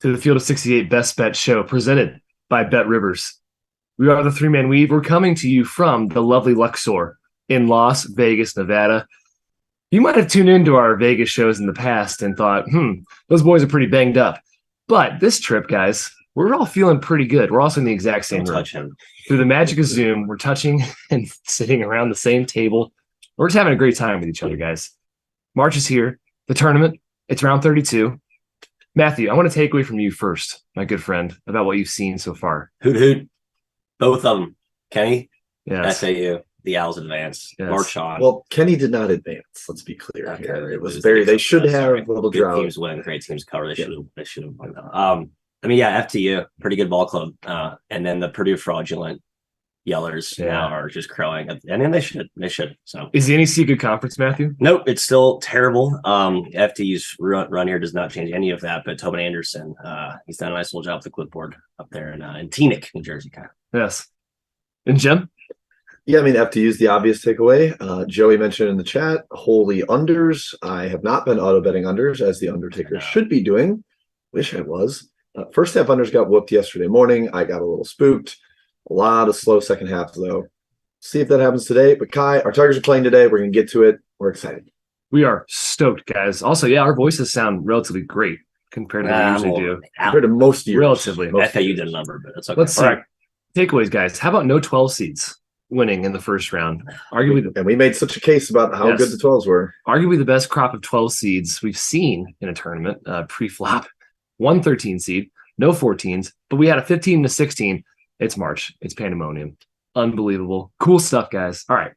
to the Field of 68 Best Bet Show presented by BetRivers. We are the three-man weave. We're coming to you from the lovely Luxor in Las Vegas, Nevada. You might have tuned into our Vegas shows in the past and thought, those boys are pretty banged up. But this trip, guys, we're all feeling pretty good. We're also in the exact same room. Through the magic of Zoom, we're touching and sitting around the same table. We're just having a great time with each other, guys. March is here. The tournament, it's round 32. Matthew, I want to take away from you first, my good friend, about what you've seen so far. Hoot, hoot. Both of them. Kenny, yes. FAU, the Owls advance. Yes. March on. Well, Kenny did not advance. Let's be clear here. It was very. They should have a little good drought. teams win, great teams cover. They should have won. FTU, pretty good ball club. And then the Purdue fraudulent yellers now are just crowing, and then they should. So is the NEC a good conference, Matthew? Nope, it's still terrible. FTU's run here does not change any of that. But Tobin Anderson, he's done a nice little job with the clipboard up there in Teaneck, New Jersey, kind of. Yes. And Jim? Yeah, I mean, FTU's the obvious takeaway. Joey mentioned in the chat, holy unders. I have not been auto betting unders as the Undertaker should be doing. Wish I was. First half unders got whooped yesterday morning. I got a little spooked. A lot of slow second half, though. See if that happens today. But Kai, our Tigers are playing today. We're going to get to it. We're excited. We are stoked, guys. Also, our voices sound relatively great compared to what we usually do. Compared to most years. Relatively. FAU did a number, but it's okay. Let's see. All right. Takeaways, guys. How about no 12 seeds winning in the first round? And we made such a case about how good the 12s were. Arguably the best crop of 12 seeds we've seen in a tournament pre-flop. 1 13 seed, no 14s, but we had a 15 and a 16. It's March. It's pandemonium. Unbelievable. Cool stuff, guys. All right.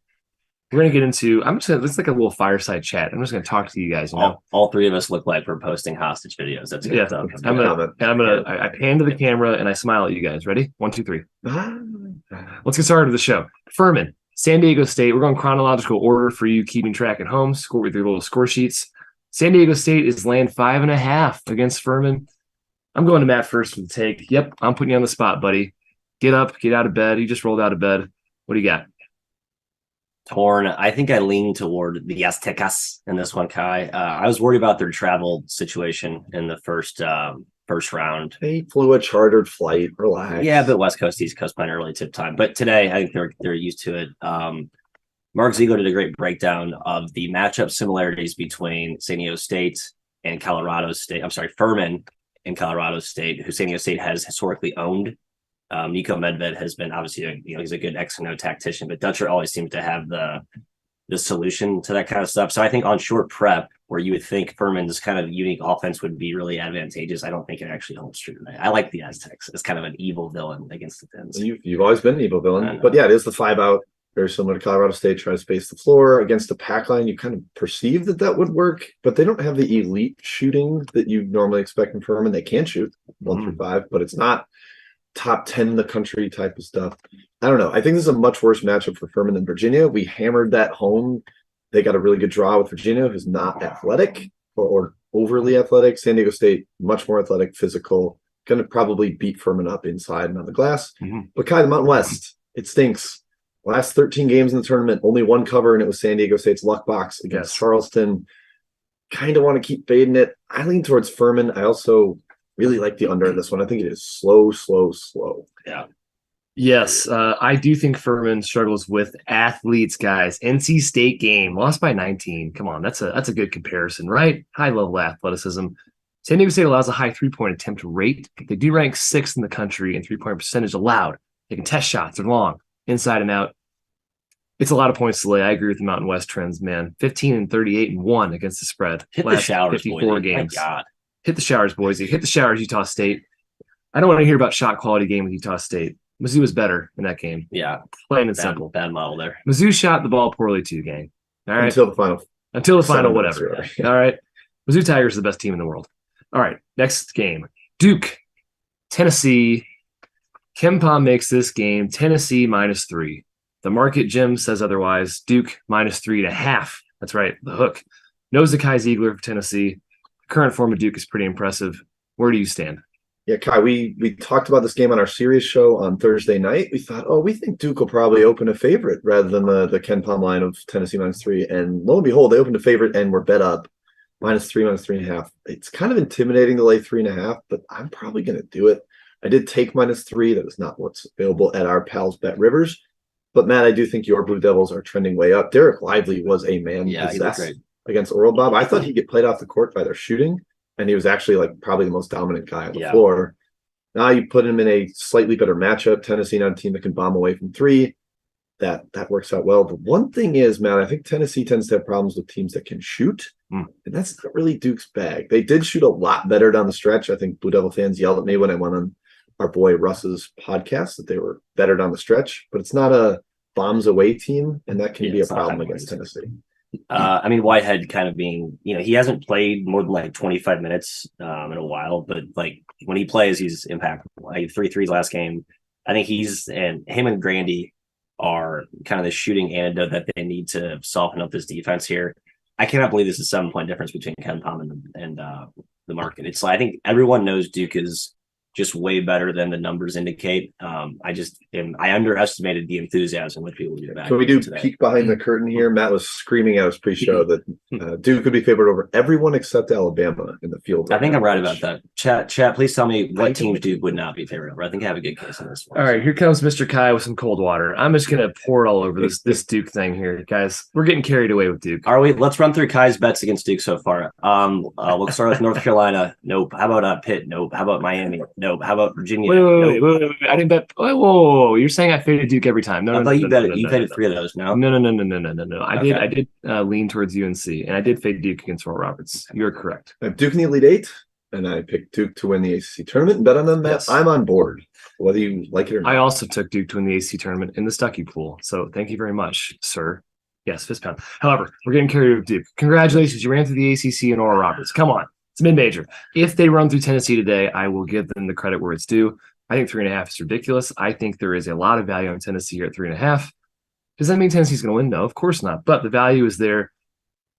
We're going to get into, it's like a little fireside chat. I'm just going to talk to you guys. All three of us look like we're posting hostage videos. That's good stuff. I pan to the camera and I smile at you guys. Ready? 1, 2, 3. Let's get started with the show. Furman, San Diego State. We're going chronological order for you keeping track at home. Score with your little score sheets. San Diego State is laying 5.5 against Furman. I'm going to Matt first for the take. Yep, I'm putting you on the spot, buddy. Get up, get out of bed. You just rolled out of bed. What do you got? Torn. I think I lean toward the Aztecas in this one, Kai. I was worried about their travel situation in the first round. They flew a chartered flight. Relax. Yeah, but West Coast, East Coast playing early tip time. But today, I think they're used to it. Mark Ziegler did a great breakdown of the matchup similarities between San Diego State and Colorado State. I'm sorry, Furman and Colorado State, who San Diego State has historically owned. Nico Medved has been obviously, he's a good X and O tactician, but Dutcher always seems to have the solution to that kind of stuff. So I think on short prep, where you would think Furman's kind of unique offense would be really advantageous, I don't think it actually holds true today. I like the Aztecs as kind of an evil villain against the Finns. You've always been an evil villain, but yeah, it is the 5-out, very similar to Colorado State, try to space the floor against the pack line. You kind of perceive that would work, but they don't have the elite shooting that you normally expect from Furman. They can shoot 1 through 5, but it's not top 10 in the country type of stuff. I don't know. I think this is a much worse matchup for Furman than Virginia. We hammered that home. They got a really good draw with Virginia, who's not athletic or overly athletic. San Diego State, much more athletic, physical, going to probably beat Furman up inside and on the glass. But Kai, the Mountain West, it stinks. Last 13 games in the tournament, only one cover, and it was San Diego State's luck box against Charleston. Kind of want to keep fading it. I lean towards Furman. I also really like the under in this one. I think it is slow. Yeah. Yes, I do think Furman struggles with athletes, guys. NC State game, lost by 19. Come on, that's a good comparison, right? High-level athleticism. San Diego State allows a high three-point attempt rate. They do rank 6th in the country in three-point percentage allowed. They can test shots. They're long, inside and out. It's a lot of points to lay. I agree with the Mountain West trends, man. 15 and 38 and 1 against the spread. Hit the showers, 54 Boise. games. My God. Hit the showers, Boise. Hit the showers, Utah State. I don't want to hear about shot quality game with Utah State. Mizzou was better in that game. Yeah. Plain and simple. Bad model there. Mizzou shot the ball poorly too, gang. All right. Until the final, whatever. All right. Mizzou Tigers are the best team in the world. All right. Next game. Duke, Tennessee. Kempom makes this game Tennessee -3. The market, Jim, says otherwise. Duke -3.5. That's right. The hook. Knows the Kai Ziegler for Tennessee. The current form of Duke is pretty impressive. Where do you stand? Yeah, Kai, we talked about this game on our series show on Thursday night. We thought, we think Duke will probably open a favorite rather than the Ken Pom line of Tennessee -3. And lo and behold, they opened a favorite and were bet up -3, -3.5. It's kind of intimidating to lay 3.5, but I'm probably going to do it. I did take -3. That is not what's available at our pals BetRivers. But Matt, I do think your Blue Devils are trending way up. Derek Lively was a man possessed against Oral Bob. I thought he'd get played off the court by their shooting, and he was actually like probably the most dominant guy on the floor. Now you put him in a slightly better matchup. Tennessee, not a team that can bomb away from three. That works out well. But one thing is, Matt, I think Tennessee tends to have problems with teams that can shoot, and that's not really Duke's bag. They did shoot a lot better down the stretch. I think Blue Devil fans yelled at me when I went on our boy Russ's podcast that they were better down the stretch, but it's not a bombs away team, and that can be a problem against Tennessee. I mean, Whitehead kind of being, he hasn't played more than like 25 minutes in a while, but like when he plays, he's impactful. Like 3 threes last game. I think him and Grandy are kind of the shooting antidote that they need to soften up this defense here. I cannot believe this is a 7-point difference between Ken Palm and the market. It's I think everyone knows Duke is just way better than the numbers indicate. I underestimated the enthusiasm with people do that. Can we do peek behind the curtain here? Matt was screaming at us pre-show that Duke could be favored over everyone except Alabama in the field. I think I'm right about that. Chat, please tell me what teams Duke would not be favored over. I think I have a good case in this one. All right, here comes Mr. Kai with some cold water. I'm just going to pour it all over this Duke thing here, guys. We're getting carried away with Duke. Are we? Let's run through Kai's bets against Duke so far. We'll start with North Carolina. Nope. How about Pitt? Nope. How about Miami? Nope. How about Virginia? Wait. I didn't bet. Whoa. You're saying I faded Duke every time. No, I thought you bet. You faded 3 of those. No. I did lean towards UNC, and I did fade Duke against Oral Roberts. You're correct. I have Duke in the Elite Eight, and I picked Duke to win the ACC tournament and bet on them. Yes. I'm on board, whether you like it or not. I also took Duke to win the ACC tournament in the Stuckey pool. So thank you very much, sir. Yes, fist pound. However, we're getting carried away with Duke. Congratulations. You ran through the ACC and Oral Roberts. Come on. It's mid-major. If they run through Tennessee today, I will give them the credit where it's due. I think 3.5 is ridiculous. I think there is a lot of value on Tennessee here at 3.5. Does that mean Tennessee's going to win? No, of course not. But the value is there.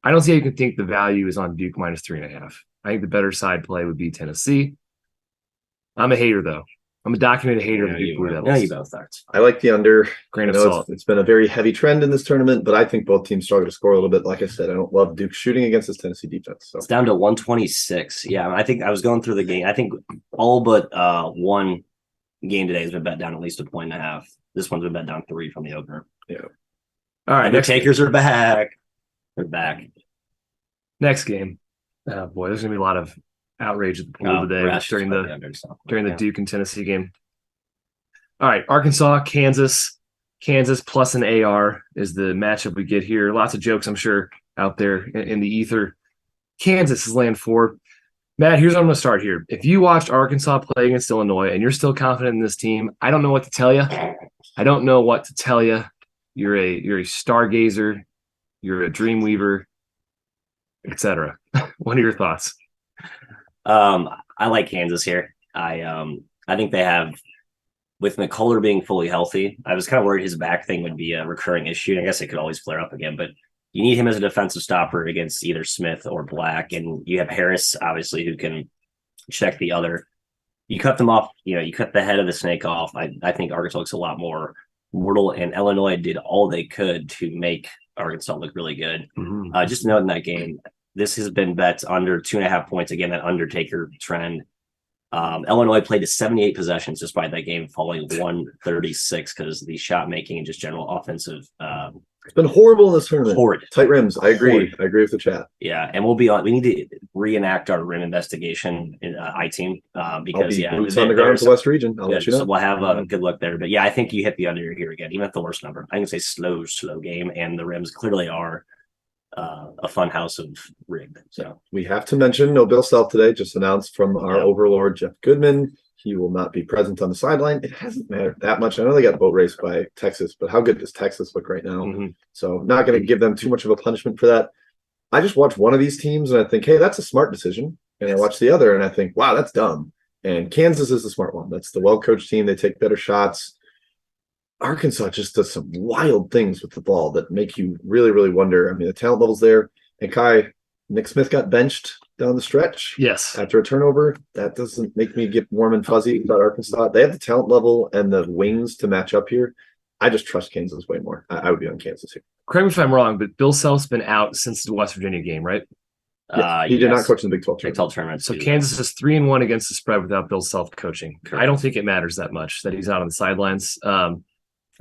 I don't see how you can think the value is on Duke minus 3.5. I think the better side play would be Tennessee. I'm a hater, though. I'm a documented hater of the Duke Blue Devils. Yeah, you both are. I like the under. Grain of salt. It's been a very heavy trend in this tournament, but I think both teams struggle to score a little bit. Like I said, I don't love Duke shooting against this Tennessee defense. So it's down to 126. Yeah, I think I was going through the game. I think all but one game today has been bet down at least 1.5. This one's been bet down 3 from the opener. Yeah. All right. Undertakers are back. They're back. Next game. Oh, boy, there's going to be a lot of outrage at the pool today during the Duke and Tennessee game. All right, Arkansas, Kansas plus an AR is the matchup we get here. Lots of jokes, I'm sure, out there in the ether. Kansas is laying 4. Matt, here's how I'm going to start here. If you watched Arkansas play against Illinois and you're still confident in this team, I don't know what to tell you. You're a stargazer, you're a dream weaver, etc. What are your thoughts? I like Kansas here. I think they have, with McCullough being fully healthy, I was kind of worried his back thing would be a recurring issue. I guess it could always flare up again, but you need him as a defensive stopper against either Smith or Black. And you have Harris, obviously, who can check the other. You cut them off, you cut the head of the snake off. I think Arkansas looks a lot more mortal, and Illinois did all they could to make Arkansas look really good. Mm-hmm. Just note in that game, this has been bet under 2.5 points. Again, that Undertaker trend. Illinois played to 78 possessions despite that game falling 136 because the shot making and just general offensive. It's been horrible in this tournament. Horrid. Tight rims. I agree. Horrid. I agree with the chat. Yeah, and we'll be on. We need to reenact our rim investigation in I-Team because boots on the ground to West Region. I'll let you know. So we'll have a good look there. But yeah, I think you hit the under here again, even at the worst number. I can say slow game, and the rims clearly are a fun house of rigged. So we have to mention no Bill Self today, just announced from our overlord Jeff Goodman. He will not be present on the sideline. It hasn't mattered that much. I know they got boat raced by Texas, but how good does Texas look right now? Mm-hmm. So not going to give them too much of a punishment for that. I just watch one of these teams and I think, hey, that's a smart decision. And I watch the other and I think, wow, that's dumb. And Kansas is the smart one. That's the well-coached team. They take better shots. Arkansas just does some wild things with the ball that make you really, really wonder. I mean, the talent level's there. And Kai, Nick Smith got benched down the stretch. Yes. After a turnover. That doesn't make me get warm and fuzzy about Arkansas. They have the talent level and the wings to match up here. I just trust Kansas way more. I would be on Kansas here. Correct me if I'm wrong, but Bill Self's been out since the West Virginia game, right? He did not coach in the Big 12 Big 12 tournament. So Kansas is 3-1 against the spread without Bill Self coaching. Correct. I don't think it matters that much that he's out on the sidelines. The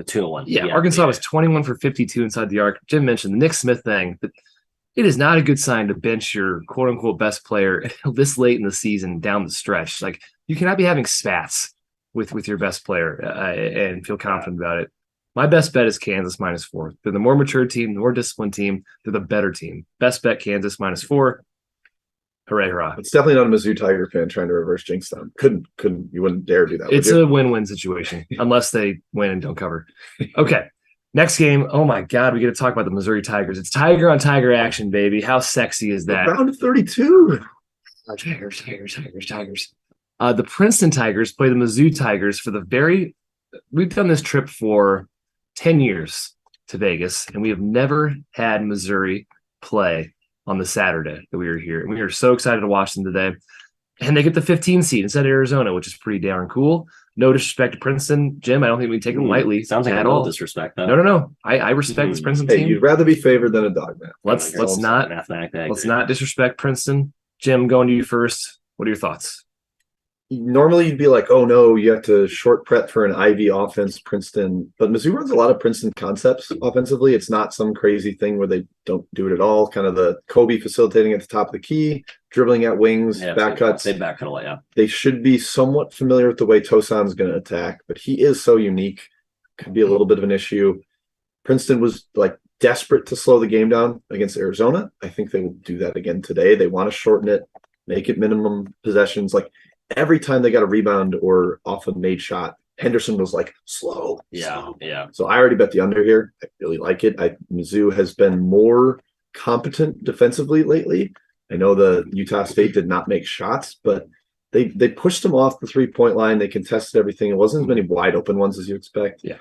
2-1. Yeah, Arkansas was 21 for 52 inside the arc. Jim mentioned the Nick Smith thing, but it is not a good sign to bench your quote unquote best player this late in the season down the stretch. Like, you cannot be having spats with your best player and feel confident about it. My best bet is Kansas -4. They're the more mature team, the more disciplined team. They're the better team. Best bet Kansas -4. Hooray, hurrah. It's definitely not a Mizzou Tiger fan trying to reverse jinx them. You wouldn't dare do that. It's a win-win situation unless they win and don't cover. Okay. Next game. Oh my God, we get to talk about the Missouri Tigers. It's Tiger on Tiger action, baby. How sexy is that? Round of 32. Tigers. The Princeton Tigers play the Mizzou Tigers for we've done this trip for 10 years to Vegas, and we have never had Missouri play on the Saturday that we were here. And we are so excited to watch them today. And they get the 15 seed instead of Arizona, which is pretty darn cool. No disrespect to Princeton. Jim, I don't think we take them lightly. Sounds like at all all. Disrespect. Though. No. I respect this Princeton team. You'd rather be favored than a dog, man. Let's not disrespect Princeton. Jim, going to you first. What are your thoughts? Normally you'd be like, oh no, you have to short prep for an Ivy offense, Princeton. But Mizzou runs a lot of Princeton concepts offensively. It's not some crazy thing where they don't do it at all. Kind of the Kobe facilitating at the top of the key, dribbling at wings, back cuts. They back cut a lot, yeah. They should be somewhat familiar with the way Tosan's going to attack, but he is so unique. Could be a little bit of an issue. Princeton was like desperate to slow the game down against Arizona. I think they will do that again today. They want to shorten it, make it minimum possessions. Like, every time they got a rebound or off a made shot, Henderson was like, slow. Yeah. So I already bet the under here. I really like it. Mizzou has been more competent defensively lately. I know the Utah State did not make shots, but they pushed them off the 3-point line. They contested everything. It wasn't as many wide open ones as you expect. Yeah.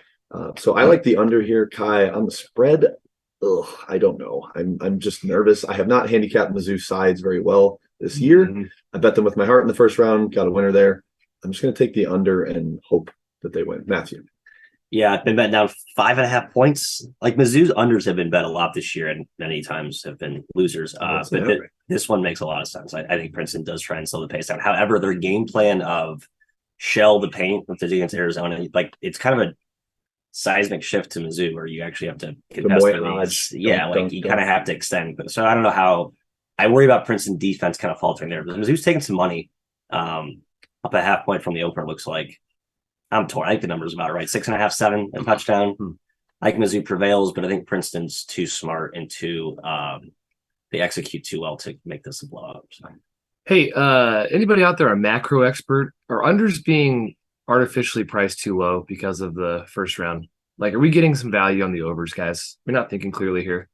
So I like the under here, Kai. On the spread, I don't know. I'm just nervous. I have not handicapped Mizzou sides very well this year. Mm-hmm. I bet them with my heart in the first round. Got a winner there. I'm just going to take the under and hope that they win. Matthew. Yeah, I've been betting down 5.5 points. Like, Mizzou's unders have been bet a lot this year, and many times have been losers. But this one makes a lot of sense. I think Princeton does try and slow the pace down. However, their game plan of shell the paint with against Arizona, like, it's kind of a seismic shift to Mizzou where you actually have to contest the leads. Yeah, you kind of have to extend. So I don't know how. I worry about Princeton defense kind of faltering there. But Mizzou's taking some money up a half point from the opener, looks like. I'm torn. I think the number's about right. 6.5, 7, a touchdown. I think Mizzou prevails, but I think Princeton's too smart and they execute too well to make this a blowout. So. Hey, anybody out there a macro expert? Are unders being artificially priced too low because of the first round? Like, are we getting some value on the overs, guys? We're not thinking clearly here.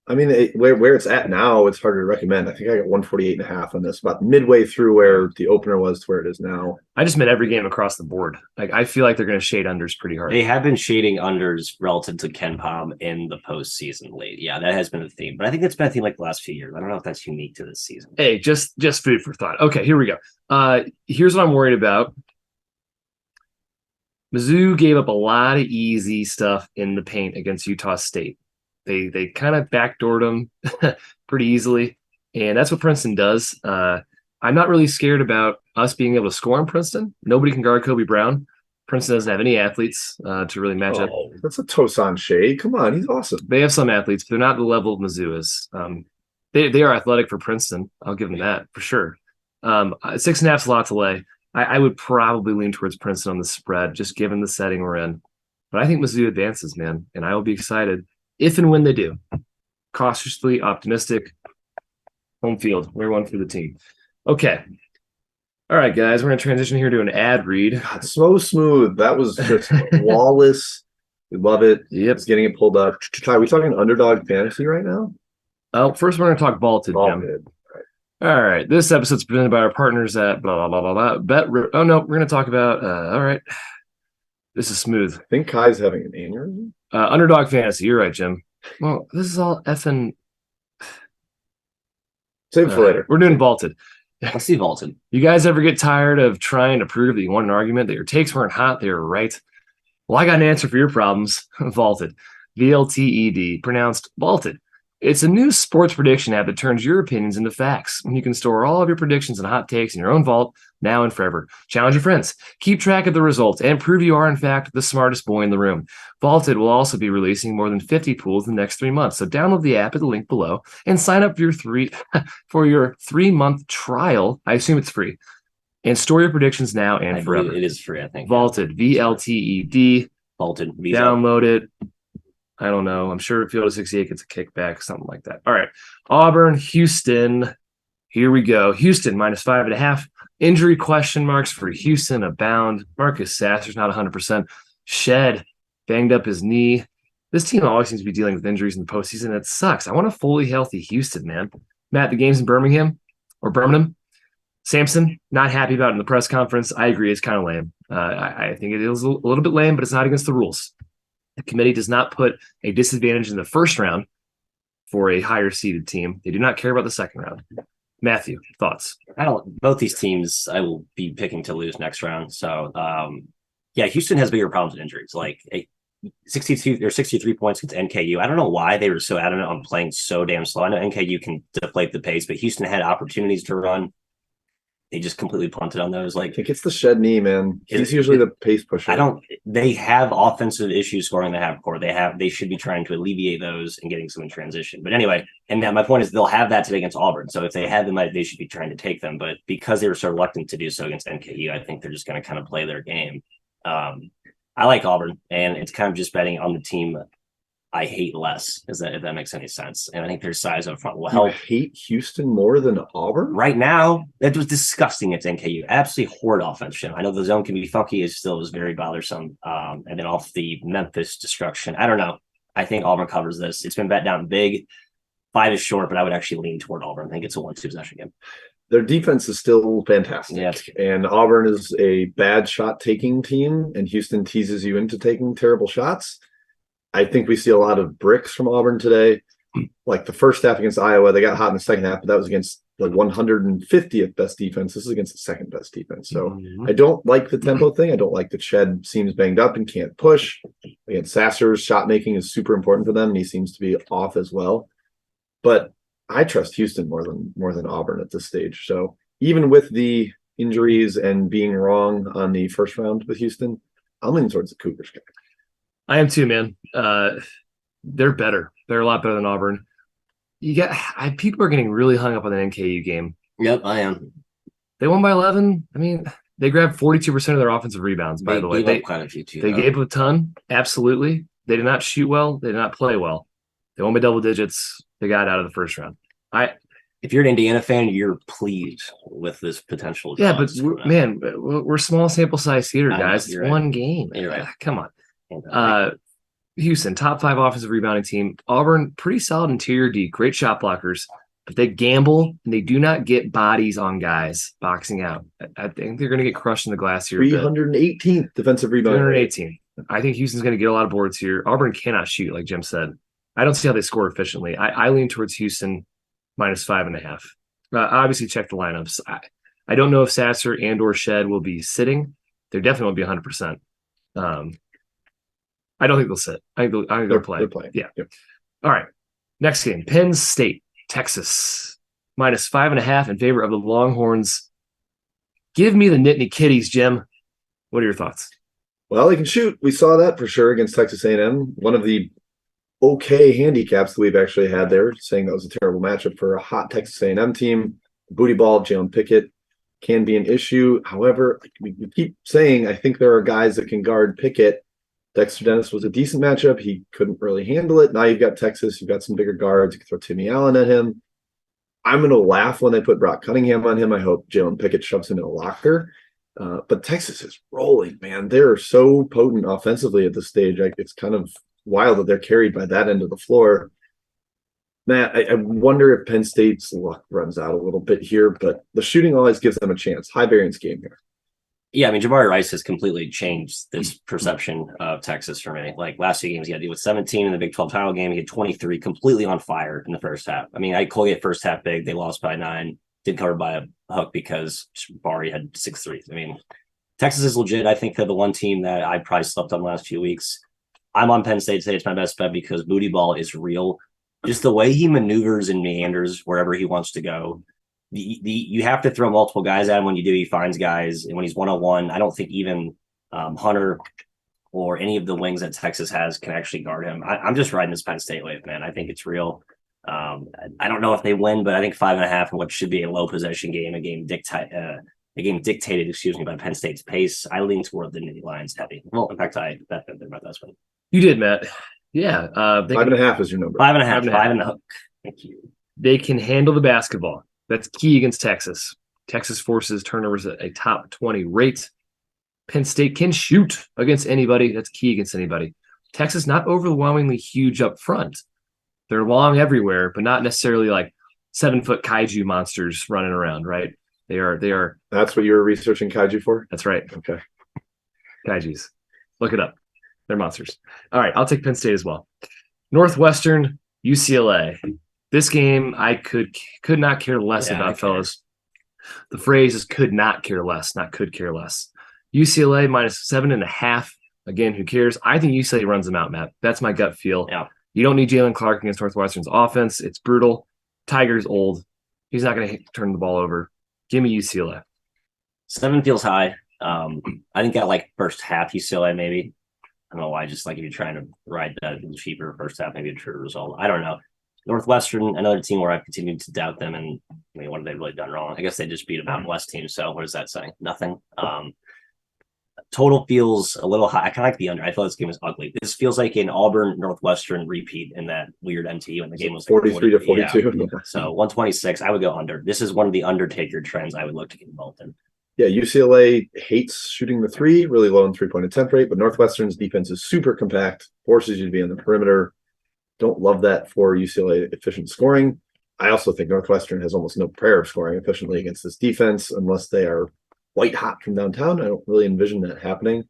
I mean, where it's at now, it's harder to recommend. I think I got 148.5 on this, about midway through where the opener was to where it is now. I just meant every game across the board. Like, I feel like they're going to shade unders pretty hard. They have been shading unders relative to Ken Pom in the postseason late. Yeah, that has been a theme. But I think that's been a theme like the last few years. I don't know if that's unique to this season. Hey, just food for thought. Okay, here we go. Here's what I'm worried about. Mizzou gave up a lot of easy stuff in the paint against Utah State. They kind of backdoored them pretty easily, and that's what Princeton does. I'm not really scared about us being able to score in Princeton. Nobody can guard Kobe Brown. Princeton doesn't have any athletes to really match up. That's a Tosan shade. Come on, he's awesome. They have some athletes, but they're not the level of Mizzou is. They are athletic for Princeton. I'll give them that for sure. 6.5 is a lot to lay. I would probably lean towards Princeton on the spread, just given the setting we're in. But I think Mizzou advances, man, and I will be excited if and when they do. Cautiously optimistic. Home field. We're one for the team. Okay. All right, guys. We're going to transition here to an ad read. God, so smooth. That was just flawless. We love it. Yep. It's getting it pulled up. Ty, are we talking underdog fantasy right now? Oh, first we're going to talk vaulted, Jim. All right. This episode's presented by our partners at blah, blah, blah, blah, blah. Oh, no. We're going to talk about, all right. This is smooth. I think Kai's having an aneurysm. Underdog fantasy. You're right, Jim. Well, this is all effing. Save it for later. We're doing vaulted. Let's see vaulted. You guys ever get tired of trying to prove that you won an argument, that your takes weren't hot, they were right? Well, I got an answer for your problems. Vaulted. VLTED, pronounced vaulted. It's a new sports prediction app that turns your opinions into facts. You can store all of your predictions and hot takes in your own vault now and forever. Challenge your friends. Keep track of the results and prove you are, in fact, the smartest boy in the room. Vaulted will also be releasing more than 50 pools in the next 3 months. So download the app at the link below and sign up for your 3-month trial. I assume it's free. And store your predictions now and forever. It is free, I think. Vaulted, VLTED. Vaulted. Download it. I don't know. I'm sure Field of 68 gets a kickback, something like that. All right. Auburn, Houston. Here we go. Houston minus 5.5. Injury question marks for Houston abound. Marcus Sasser's not 100%. Shed banged up his knee. This team always seems to be dealing with injuries in the postseason. It sucks. I want a fully healthy Houston, man. Matt, the game's in Birmingham. Sampson, not happy about it in the press conference. I agree. It's kind of lame. I think it is a little bit lame, but it's not against the rules. The committee does not put a disadvantage in the first round for a higher seeded team. They do not care about the second round. Matthew, thoughts? Both these teams I will be picking to lose next round. So Houston has bigger problems with injuries. Like 62 or 63 points against NKU. I don't know why they were so adamant on playing so damn slow. I know NKU can deflate the pace, but Houston had opportunities to run. They just completely punted on those. Like, I think it's the Shed knee, man. He's usually the pace pusher. They have offensive issues scoring the half court. They should be trying to alleviate those and getting some in transition. But anyway, and my point is they'll have that today against Auburn. So if they had them, they should be trying to take them. But because they were so reluctant to do so against NKU, I think they're just going to kind of play their game. I like Auburn, and it's kind of just betting on the team I hate less, if that makes any sense. And I think their size up front will help. You hate Houston more than Auburn? Right now, it was disgusting at NKU. Absolutely horrid offense. I know the zone can be funky. It still was very bothersome. And then off the Memphis destruction, I don't know. I think Auburn covers this. It's been bet down big. 5 is short, but I would actually lean toward Auburn. I think it's a 1-2 possession game. Their defense is still fantastic. Yeah. And Auburn is a bad shot-taking team, and Houston teases you into taking terrible shots. I think we see a lot of bricks from Auburn today. Like the first half against Iowa, they got hot in the second half, but that was against the 150th best defense. This is against the second best defense. So I don't like the tempo thing. I don't like that Shed seems banged up and can't push. Again, Sasser's shot making is super important for them, and he seems to be off as well. But I trust Houston more than Auburn at this stage. So even with the injuries and being wrong on the first round with Houston, I'm leaning towards the Cougars. I am too, man. They're better. They're a lot better than Auburn. People are getting really hung up on the NKU game. Yep, I am. They won by 11. I mean, they grabbed 42% of their offensive rebounds, by the way. They quite a few too. They gave a ton. Absolutely. They did not shoot well. They did not play well. They won by double digits. They got out of the first round. If you're an Indiana fan, you're pleased with this potential. Yeah, but we're small sample size here, guys. It's one game. You're right. Come on. Houston, top 5 offensive rebounding team. Auburn, pretty solid interior D, great shot blockers, but they gamble and they do not get bodies on guys boxing out. I think they're going to get crushed in the glass here. 318th defensive rebound. 318. I think Houston's going to get a lot of boards here. Auburn cannot shoot, like Jim said. I don't see how they score efficiently. I lean towards Houston minus 5.5. Obviously, check the lineups. I don't know if Sasser and or Shed will be sitting. They definitely will be 100%. I don't think they'll sit. I think they'll play. They're playing. Yeah. Yep. All right. Next game, Penn State, Texas, minus 5.5 in favor of the Longhorns. Give me the Nittany Kitties, Jim. What are your thoughts? Well, they can shoot. We saw that for sure against Texas A&M. One of the okay handicaps that we've actually had there, saying that was a terrible matchup for a hot Texas A&M team. Booty ball, Jalen Pickett can be an issue. However, we keep saying I think there are guys that can guard Pickett. Dexter Dennis was a decent matchup. He couldn't really handle it. Now you've got Texas. You've got some bigger guards. You can throw Timmy Allen at him. I'm going to laugh when they put Brock Cunningham on him. I hope Jalen Pickett shoves him in a locker. But Texas is rolling, man. They're so potent offensively at this stage. It's kind of wild that they're carried by that end of the floor. Matt, I wonder if Penn State's luck runs out a little bit here, but the shooting always gives them a chance. High variance game here. Yeah, I mean, Jabari Rice has completely changed this perception of Texas for me. Like last 2 games, he had to deal with 17 in the Big 12 title game. He had 23, completely on fire in the first half. I mean, Colgate first half big. They lost by 9. Did cover by a hook because Jabari had 6 threes. I mean, Texas is legit. I think they're the one team that I probably slept on the last few weeks. I'm on Penn State today. It's my best bet because booty ball is real. just the way he maneuvers and meanders wherever he wants to go. You have to throw multiple guys at him. When you do, he finds guys. And when he's one-on-one, I don't think even Hunter or any of the wings that Texas has can actually guard him. I'm just riding this Penn State wave, man. I think it's real. I don't know if they win, but I think 5.5 in what should be a low possession game, a game dictated, by Penn State's pace. I lean toward the Nittany Lions heavy. Well, in fact, I bet they're about this one. You did, Matt. Yeah. 5.5 is your number. 5.5. 5 and a hook. Thank you. They can handle the basketball. That's key against Texas. Texas forces turnovers at a top 20 rate. Penn State can shoot against anybody. That's key against anybody. Texas not overwhelmingly huge up front. They're long everywhere, but not necessarily like 7-foot kaiju monsters running around, right? They are. That's what you were researching kaiju for? That's right. Okay. Kaijus. Look it up. They're monsters. All right, I'll take Penn State as well. Northwestern, UCLA. This game I could not care less about, fellas. The phrase is could not care less, not could care less. UCLA minus 7.5. Again, who cares? I think UCLA runs them out, Matt. That's my gut feel. Yeah. You don't need Jalen Clark against Northwestern's offense. It's brutal. Tiger's old. He's not going to turn the ball over. Give me UCLA. 7 feels high. I think that like first half UCLA maybe. I don't know why. Just like if you're trying to ride that a little cheaper first half, maybe a true result. I don't know. Northwestern, another team where I've continued to doubt them. And I mean, what have they really done wrong? I guess they just beat a Mountain West team. So what does that say? Nothing. Total feels a little high. I kind of like the under. I thought this game was ugly. This feels like an Auburn Northwestern repeat in that weird MT when the game was like 43 to 42. Yeah. So 126, I would go under. This is one of the Undertaker trends I would look to get involved in. Yeah, UCLA hates shooting the three, really low in three-point attempt rate, but Northwestern's defense is super compact, forces you to be on the perimeter. Don't love that for UCLA efficient scoring. I also think Northwestern has almost no prayer of scoring efficiently against this defense unless they are white hot from downtown. I don't really envision that happening.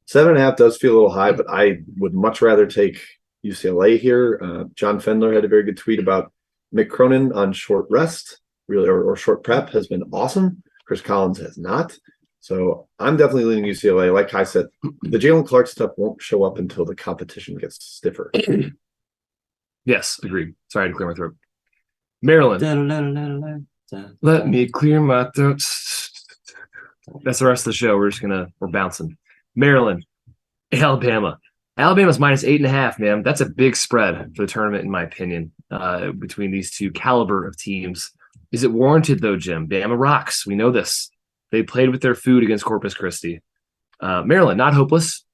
7.5 does feel a little high, but I would much rather take UCLA here. John Fendler had a very good tweet about Mick Cronin on short rest, really, or short prep has been awesome. Chris Collins has not. So I'm definitely leaning UCLA. Like I said, the Jalen Clark stuff won't show up until the competition gets stiffer. Yes, agreed. Sorry to clear my throat. Maryland. Let me clear my throat. That's the rest of the show. We're bouncing. Maryland, Alabama. Alabama's minus 8.5, man. That's a big spread for the tournament, in my opinion, between these two caliber of teams. Is it warranted, though, Jim? Bama rocks. We know this. They played with their food against Corpus Christi. Maryland, not hopeless.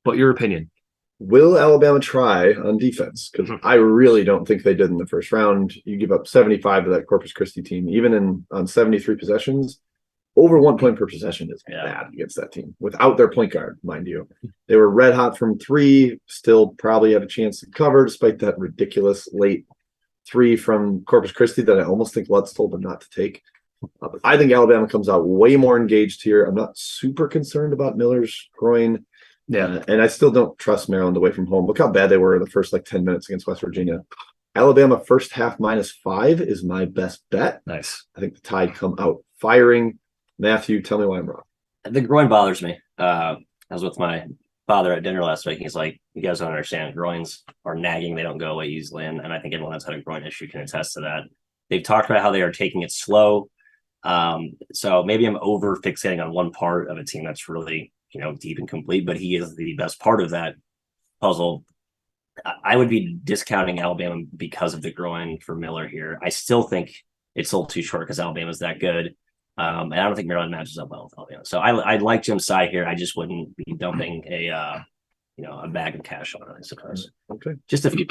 But your opinion? Will Alabama try on defense? Because I really don't think they did in the first round. You give up 75 to that Corpus Christi team, even on 73 possessions. Over 1 point per possession is bad against that team without their point guard, mind you. They were red hot from three, still probably have a chance to cover despite that ridiculous late three from Corpus Christi that I almost think Lutz told them not to take. I think Alabama comes out way more engaged here. I'm not super concerned about Miller's groin. Yeah. And I still don't trust Maryland away from home. Look how bad they were in the first 10 minutes against West Virginia. Alabama first half -5 is my best bet. Nice. I think the Tide come out firing. Matthew, tell me why I'm wrong. The groin bothers me. I was with my father at dinner last week. He's like, you guys don't understand. Groins are nagging. They don't go away easily. And I think everyone that's had a groin issue can attest to that. They've talked about how they are taking it slow. So maybe I'm over fixating on one part of a team that's really, deep and complete, but he is the best part of that puzzle. I would be discounting Alabama because of the groin for Miller here. I still think it's a little too short because Alabama's that good. And I don't think Maryland matches up well with Alabama. So I like Jim's side here. I just wouldn't be dumping a bag of cash on it, I suppose. Okay. Just a few.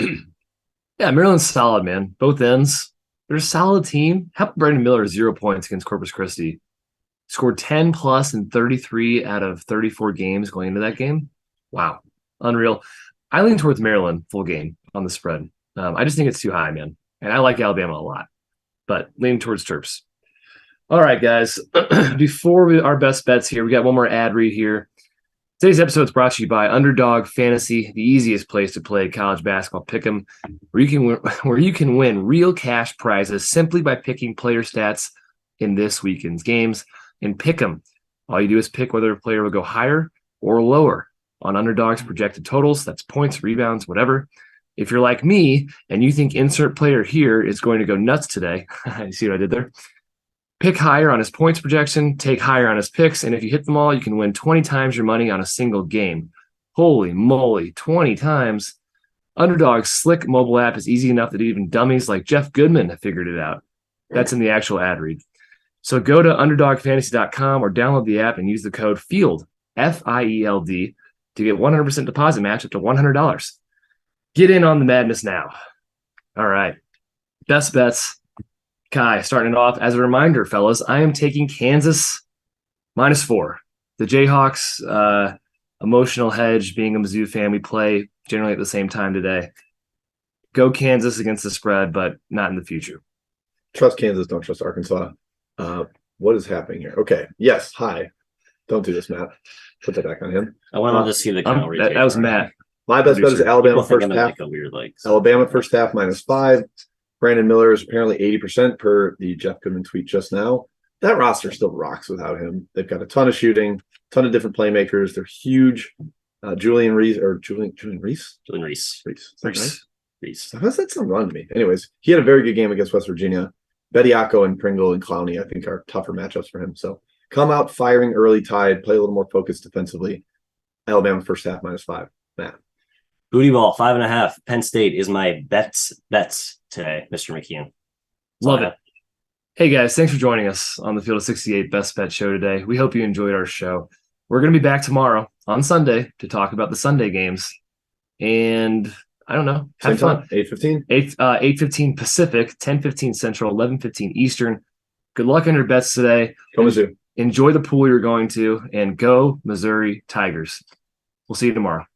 Yeah, Maryland's solid, man. Both ends. They're a solid team. How about Brandon Miller, 0 points against Corpus Christi? Scored 10 plus in 33 out of 34 games going into that game. Wow. Unreal. I lean towards Maryland full game on the spread. I just think it's too high, man. And I like Alabama a lot, but lean towards Terps. All right, guys. Before our best bets here, we got one more ad read here. Today's episode is brought to you by Underdog Fantasy, the easiest place to play college basketball pick'em, where you can win real cash prizes simply by picking player stats in this weekend's games. In pick'em, all you do is pick whether a player will go higher or lower on Underdog's projected totals. That's points, rebounds, whatever. If you're like me and you think insert player here is going to go nuts today, you see what I did there? Pick higher on his points projection, take higher on his picks, and if you hit them all, you can win 20 times your money on a single game. Holy moly, 20 times. Underdog's slick mobile app is easy enough that even dummies like Jeff Goodman have figured it out. That's in the actual ad read. So go to underdogfantasy.com or download the app and use the code FIELD, FIELD, to get 100% deposit match up to $100. Get in on the madness now. All right. Best bets. Kai, starting it off. As a reminder, fellas, I am taking Kansas -4. The Jayhawks, emotional hedge, being a Mizzou fan, we play generally at the same time today. Go Kansas against the spread, but not in the future. Trust Kansas, don't trust Arkansas. What is happening here? Okay. Yes. Hi. Don't do this, Matt. Put that back on him. I wanted to see the count. That was Matt. My best bet is Alabama first half. Alabama first half -5. Brandon Miller is apparently 80% per the Jeff Goodman tweet just now. That roster still rocks without him. They've got a ton of shooting, ton of different playmakers. They're huge. Julian Reese. How's that sound wrong to me? Anyways, he had a very good game against West Virginia. Bediako and Pringle and Clowney, I think, are tougher matchups for him. So come out firing early tide, play a little more focused defensively. Alabama first half -5. Matt. Booty ball, 5.5. Penn State is my bets today, Mr. McKeon. Love it. Hey, guys, thanks for joining us on the Field of 68 Best Bet Show today. We hope you enjoyed our show. We're going to be back tomorrow on Sunday to talk about the Sunday games. And I don't know, have fun. 8:15? 8:15 Pacific, 10:15 Central, 11:15 Eastern. Good luck on your bets today. Go Mizzou. Enjoy the pool you're going to, and go Missouri Tigers. We'll see you tomorrow.